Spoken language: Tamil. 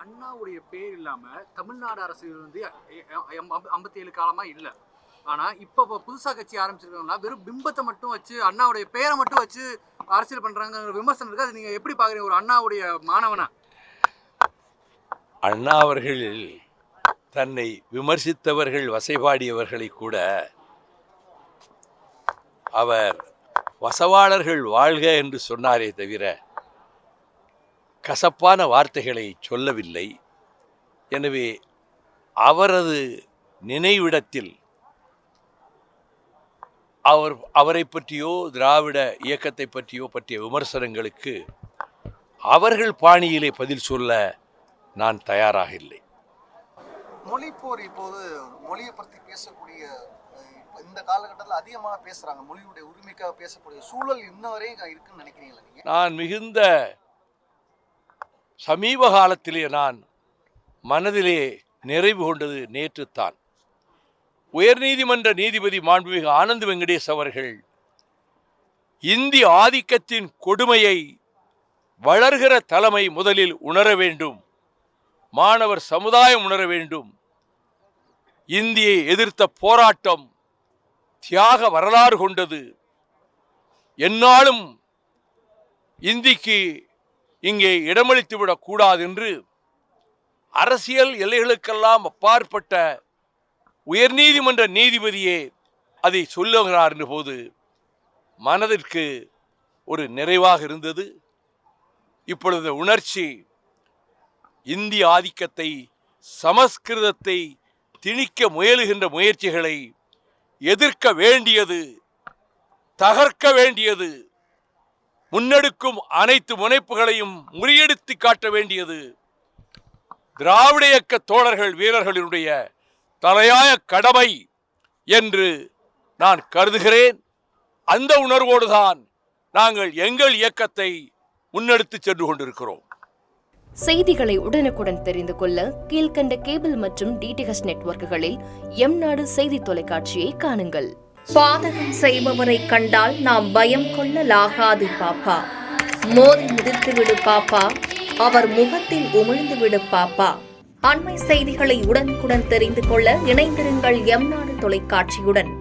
அண்ணாவுடைய பேர் இல்லாம தமிழ்நாடு அரசியல் வந்து 57 காலமா இல்ல. ஆனா இப்ப புதுசா கட்சி ஆரம்பிச்சிருக்காங்கன்னா வெறும் பிம்பத்தை மட்டும் வச்சு அண்ணாவுடைய பேரை மட்டும் வச்சு அரசியல் பண்றாங்கிற விமர்சனம் இருக்கு. அது நீங்க எப்படி பாக்குறீங்க ஒரு அண்ணாவுடைய மாணவனா? அண்ணா அவர்கள் தன்னை விமர்சித்தவர்கள் வசைபாடியவர்களை கூட அவர் வசவாளர்கள் வாழ்க என்று சொன்னாரே தவிர கசப்பான வார்த்தைகளை சொல்லவில்லை. எனவே அவரது நினைவிடத்தில் அவரை பற்றியோ திராவிட இயக்கத்தை பற்றிய விமர்சனங்களுக்கு அவர்கள் பாணியிலே பதில் சொல்ல நான் தயாராக இல்லை. மொழிப்போர் இப்போது மொழியை பற்றி பேசக்கூடிய இந்த காலகட்டத்தில் அதிகமாக பேசுறாங்க. மொழியுடைய உரிமைக்காக பேசக்கூடிய சூழல் இன்ன வரையும் இருக்குன்னு நினைக்கிறீங்களா நீங்க? நான் மிகுந்த சமீப காலத்திலே நான் மனதிலே நிறைவு கொண்டது நேற்றுத்தான். உயர்நீதிமன்ற நீதிபதி மாண்புமிகு ஆனந்த் வெங்கடேஷ் அவர்கள் இந்திய ஆதிக்கத்தின் கொடுமையை வளர்கிற தலைமை முதலில் உணர வேண்டும், மாணவர் சமுதாயம் உணர வேண்டும், இந்தியை எதிர்த்த போராட்டம் தியாக வரலாறு கொண்டது, எந்நாளும் இந்திக்கு இங்கே இடமளித்துவிடக் கூடாது என்று அரசியல் எல்லைகளுக்கெல்லாம் அப்பாற்பட்ட உயர்நீதிமன்ற நீதிபதியே அதை சொல்லுகிறார் என்ற போது மனதிற்கு ஒரு நிறைவாக இருந்தது. இப்பொழுது உணர்ச்சி இந்திய ஆதிக்கத்தை சமஸ்கிருதத்தை திணிக்க முயலுகின்ற முயற்சிகளை எதிர்க்க வேண்டியது, தகர்க்க வேண்டியது, முன்னெடுக்கும் அனைத்து முனைப்புகளையும் முறியடித்து காட்ட வேண்டியது திராவிட இயக்க தோழர்கள் வீரர்களினுடைய தலையாய கடமை என்று நான் கருதுகிறேன். அந்த உணர்வோடுதான் நாங்கள் எங்கள் இயக்கத்தை முன்னெடுத்து சென்று கொண்டிருக்கிறோம். செய்திகளை உடனுக்குடன் தெரிந்து கொள்ள கீழ்கண்ட கேபிள் மற்றும் டிடிஎச் நெட்வொர்க்குகளில் எம்நாடு செய்தி தொலைக்காட்சியை காணுங்கள். பாதகம் செய்பவரை கண்டால் நாம் பயம் கொள்ளலாகாது பாப்பா. மோதி மிதித்து விடு பாப்பா, அவர் முகத்தில் உமிழ்ந்து விடு பாப்பா. அண்மை செய்திகளை உடனுக்குடன் தெரிந்து கொள்ள இணைந்திருங்கள் எம்நாடு தொலைக்காட்சியுடன்.